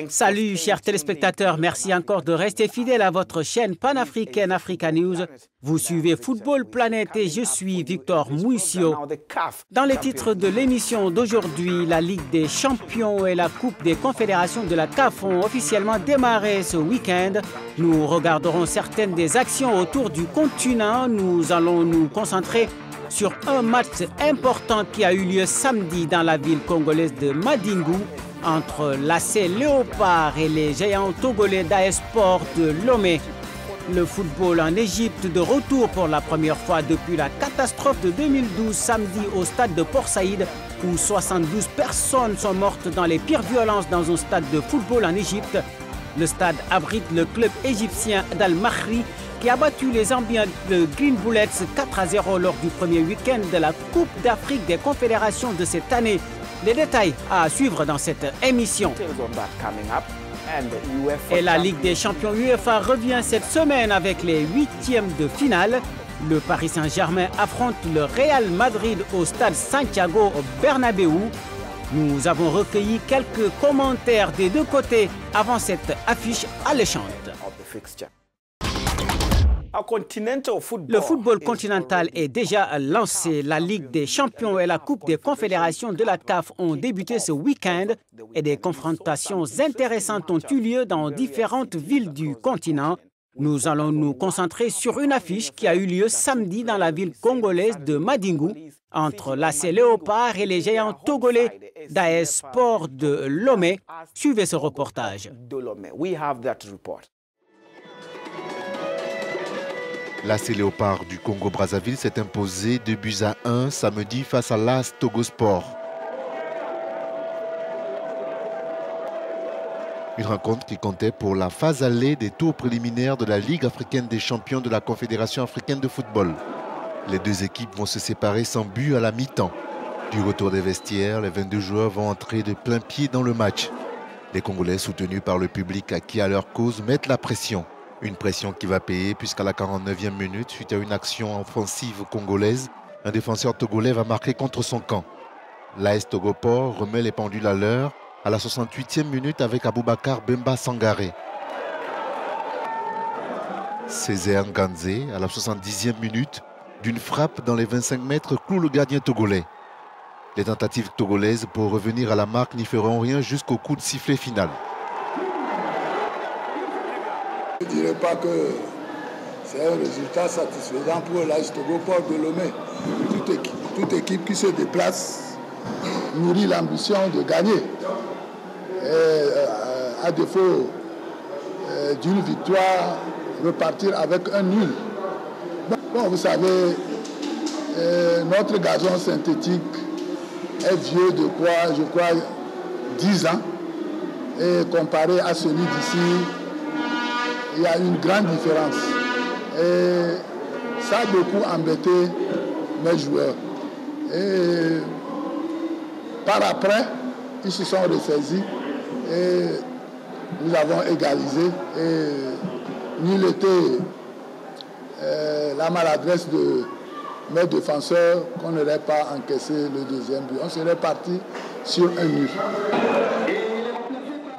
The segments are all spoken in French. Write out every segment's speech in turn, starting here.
Salut chers téléspectateurs, merci encore de rester fidèles à votre chaîne panafricaine Africa News. Vous suivez Football Planet et je suis Victor Mouissio. Dans les titres de l'émission d'aujourd'hui, la Ligue des Champions et la Coupe des Confédérations de la CAF ont officiellement démarré ce week-end. Nous regarderons certaines des actions autour du continent. Nous allons nous concentrer sur un match important qui a eu lieu samedi dans la ville congolaise de Madingu entre l'AS Léopard et les géants togolais d'AS Sport de Lomé. Le football en Égypte de retour pour la première fois depuis la catastrophe de 2012 samedi au stade de Port Saïd où 72 personnes sont mortes dans les pires violences dans un stade de football en Égypte. Le stade abrite le club égyptien d'Al-Mahri qui a battu les Zambiens de Green Bullets 4-0 lors du premier week-end de la Coupe d'Afrique des Confédérations de cette année. Les détails à suivre dans cette émission. Et la Ligue des Champions UEFA revient cette semaine avec les huitièmes de finale. Le Paris Saint-Germain affronte le Real Madrid au stade Santiago Bernabéu. Nous avons recueilli quelques commentaires des deux côtés avant cette affiche alléchante. Le football continental est déjà lancé. La Ligue des Champions et la Coupe des Confédérations de la CAF ont débuté ce week-end et des confrontations intéressantes ont eu lieu dans différentes villes du continent. Nous allons nous concentrer sur une affiche qui a eu lieu samedi dans la ville congolaise de Madingu entre l'AS Léopard et les géants togolais d'AS Sport de Lomé. Suivez ce reportage. L'AS Léopard du Congo-Brazzaville s'est imposé 2-1 samedi face à l'AS Togo Sport. Une rencontre qui comptait pour la phase allée des tours préliminaires de la Ligue africaine des champions de la Confédération africaine de football. Les deux équipes vont se séparer sans but à la mi-temps. Du retour des vestiaires, les 22 joueurs vont entrer de plein pied dans le match. Les Congolais soutenus par le public à qui à leur cause mettent la pression. Une pression qui va payer puisqu'à la 49e minute, suite à une action offensive congolaise, un défenseur togolais va marquer contre son camp. L'AS Togo Sport remet les pendules à l'heure à la 68e minute avec Aboubakar Bemba Sangaré. Césaire Nganzé, à la 70e minute, d'une frappe dans les 25 mètres, cloue le gardien togolais. Les tentatives togolaises pour revenir à la marque n'y feront rien jusqu'au coup de sifflet final. Je ne dirais pas que c'est un résultat satisfaisant pour l'AS Togo Sport de Lomé. Toute équipe qui se déplace nourrit l'ambition de gagner. Et, à défaut d'une victoire, repartir avec un nul. Bon, vous savez, notre gazon synthétique est vieux de quoi, je crois, 10 ans. Et comparé à celui d'ici, il y a une grande différence. Et ça a beaucoup embêté mes joueurs. Et par après, ils se sont ressaisis et nous avons égalisé. Et nul était la maladresse de mes défenseurs qu'on n'aurait pas encaissé le deuxième but. On serait parti sur un nul.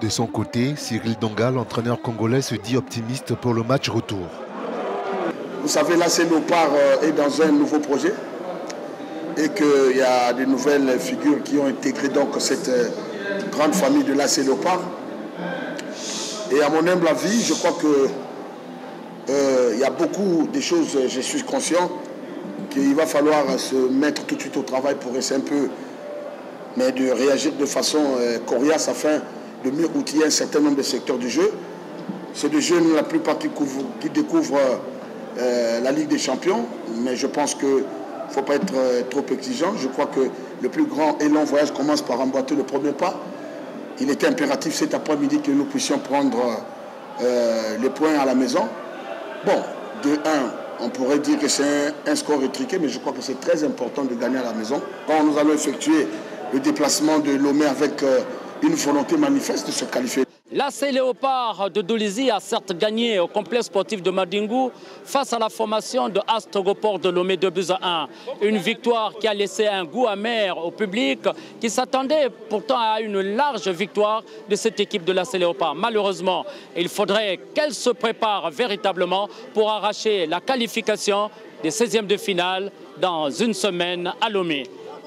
De son côté, Cyril Donga, l'entraîneur congolais, se dit optimiste pour le match retour. Vous savez, l'AS Léopard est dans un nouveau projet et qu'il y a de nouvelles figures qui ont intégré donc cette grande famille de l'AS Léopard. Et à mon humble avis, je crois qu'il y a beaucoup de choses, je suis conscient qu'il va falloir se mettre tout de suite au travail pour essayer un peu, mais de réagir de façon coriace afin de mieux outiller un certain nombre de secteurs du jeu. C'est des jeunes, la plupart qui découvrent la Ligue des Champions, mais je pense qu'il ne faut pas être trop exigeant. Je crois que le plus grand et long voyage commence par emboîter le premier pas. Il était impératif cet après-midi que nous puissions prendre les points à la maison. Bon, de 1, on pourrait dire que c'est un score étriqué, mais je crois que c'est très important de gagner à la maison. Quand nous allons effectuer le déplacement de Lomé avec une volonté manifeste de se qualifier. L'AC Léopard de Dolisie a certes gagné au complexe sportif de Madingu face à la formation de Astrogoport de Lomé 2-1. Une victoire qui a laissé un goût amer au public qui s'attendait pourtant à une large victoire de cette équipe de l'AC Léopard. Malheureusement, il faudrait qu'elle se prépare véritablement pour arracher la qualification des 16e de finale dans une semaine à Lomé.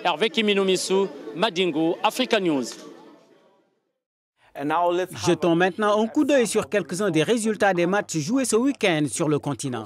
Hervé Kiminomissou, Madingu, Africa News. Jetons maintenant un coup d'œil sur quelques-uns des résultats des matchs joués ce week-end sur le continent.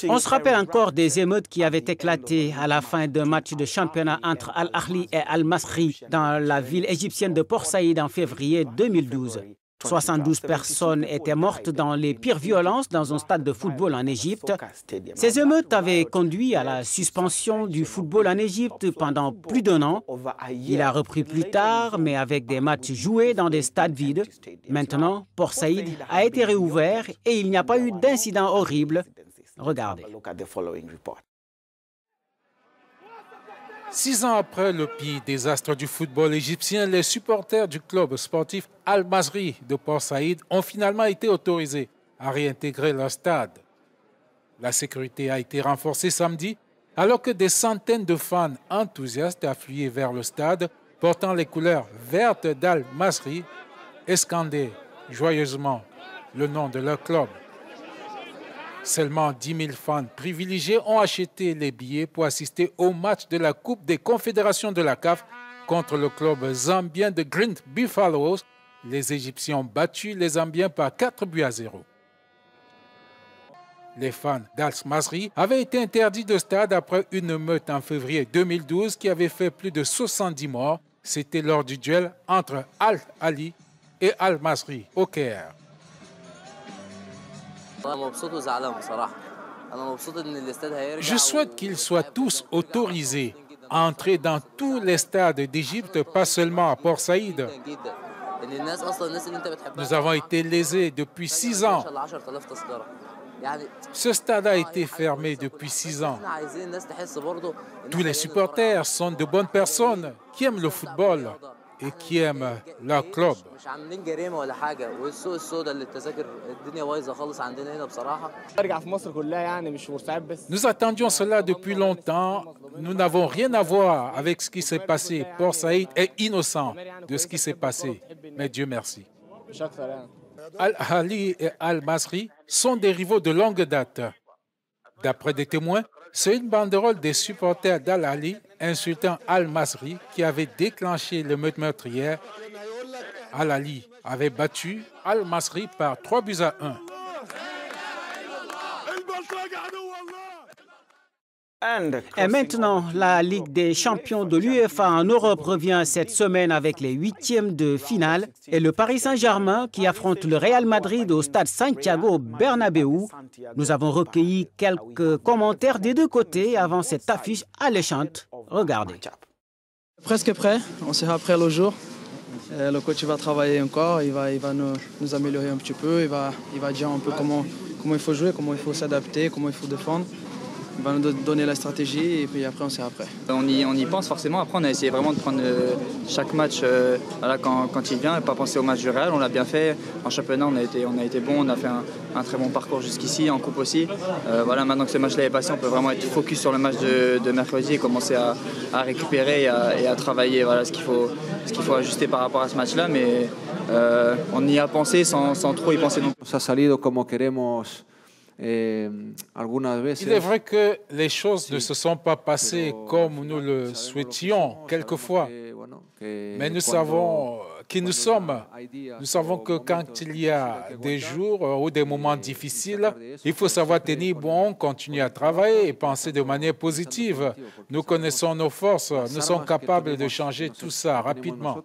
On se rappelle encore des émeutes qui avaient éclaté à la fin d'un match de championnat entre Al-Ahli et Al-Masri dans la ville égyptienne de Port Saïd en février 2012. 72 personnes étaient mortes dans les pires violences dans un stade de football en Égypte. Ces émeutes avaient conduit à la suspension du football en Égypte pendant plus d'1 an. Il a repris plus tard, mais avec des matchs joués dans des stades vides. Maintenant, Port Saïd a été réouvert et il n'y a pas eu d'incident horrible. Regardez. 6 ans après le pire désastre du football égyptien, les supporters du club sportif Al-Masri de Port Saïd ont finalement été autorisés à réintégrer leur stade. La sécurité a été renforcée samedi, alors que des centaines de fans enthousiastes affluaient vers le stade, portant les couleurs vertes d'Al-Masri et scandaient joyeusement le nom de leur club. Seulement 10 000 fans privilégiés ont acheté les billets pour assister au match de la Coupe des Confédérations de la CAF contre le club zambien de Green Buffaloes. Les Égyptiens ont battu les Zambiens par 4-0. Les fans d'Al-Masri avaient été interdits de stade après une émeute en février 2012 qui avait fait plus de 70 morts. C'était lors du duel entre Al-Ahli et Al-Masri au Caire. Je souhaite qu'ils soient tous autorisés à entrer dans tous les stades d'Égypte, pas seulement à Port Saïd. Nous avons été lésés depuis 6 ans. Ce stade a été fermé depuis 6 ans. Tous les supporters sont de bonnes personnes qui aiment le football et qui aiment leur club. Nous attendions cela depuis longtemps. Nous n'avons rien à voir avec ce qui s'est passé. Port Saïd est innocent de ce qui s'est passé. Mais Dieu merci. Al-Ahli et Al-Masri sont des rivaux de longue date. D'après des témoins, c'est une banderole des supporters d'Al-Ahli insultant Al-Masri qui avait déclenché l'émeute meurtrière. Al-Ahli avait battu Al-Masri par 3-1. Et maintenant, la Ligue des champions de l'UEFA en Europe revient cette semaine avec les 8e de finale et le Paris Saint-Germain qui affronte le Real Madrid au stade Santiago Bernabéu. Nous avons recueilli quelques commentaires des deux côtés avant cette affiche alléchante. Regardez. Presque prêt, on sera prêt le jour. Le coach va travailler encore, il va nous améliorer un petit peu, il va dire un peu comment il faut jouer, comment il faut s'adapter, comment il faut défendre. Il va nous donner la stratégie et puis après on sera prêt. On y pense forcément. Après on a essayé vraiment de prendre chaque match quand il vient et pas penser au match du Real. On l'a bien fait. En championnat on a été bon, on a fait un très bon parcours jusqu'ici, en coupe aussi. Maintenant que ce match-là est passé, on peut vraiment être focus sur le match de mercredi et commencer à récupérer et à travailler ce qu'il faut ajuster par rapport à ce match-là. Mais on y a pensé sans trop y penser non plus. Ça ha salido como queremos Il est vrai que les choses ne se sont pas passées comme nous le souhaitions quelquefois, mais nous savons qui nous sommes. Nous savons que quand il y a des jours ou des moments difficiles, il faut savoir tenir bon, continuer à travailler et penser de manière positive. Nous connaissons nos forces, nous sommes capables de changer tout ça rapidement.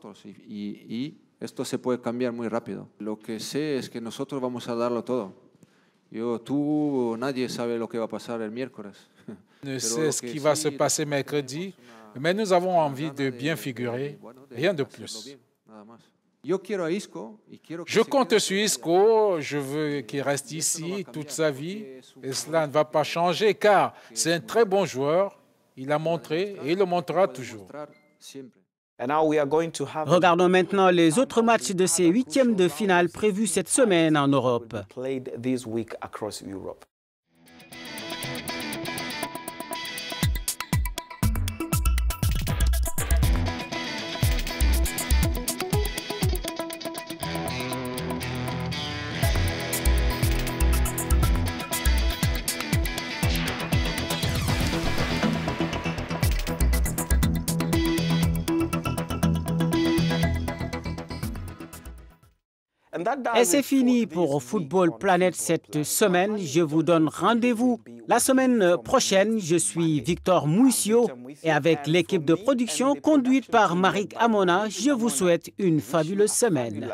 Esto se puede cambiar muy rápido. Lo que sé es que nosotros vamos a darlo todo. Nadie sabe lo que va a pasar el miércoles. Ne sais ce qui va se passer mercredi, mais nous avons envie de bien figurer, rien de plus. Je compte sur Isco, je veux qu'il reste ici toute sa vie, et cela ne va pas changer car c'est un très bon joueur, il a montré et il le montrera toujours. Regardons maintenant les autres matchs de ces huitièmes de finale prévus cette semaine en Europe. Et c'est fini pour Football Planet cette semaine. Je vous donne rendez-vous la semaine prochaine. Je suis Victor Mouissio et avec l'équipe de production conduite par Marik Amona, je vous souhaite une fabuleuse semaine.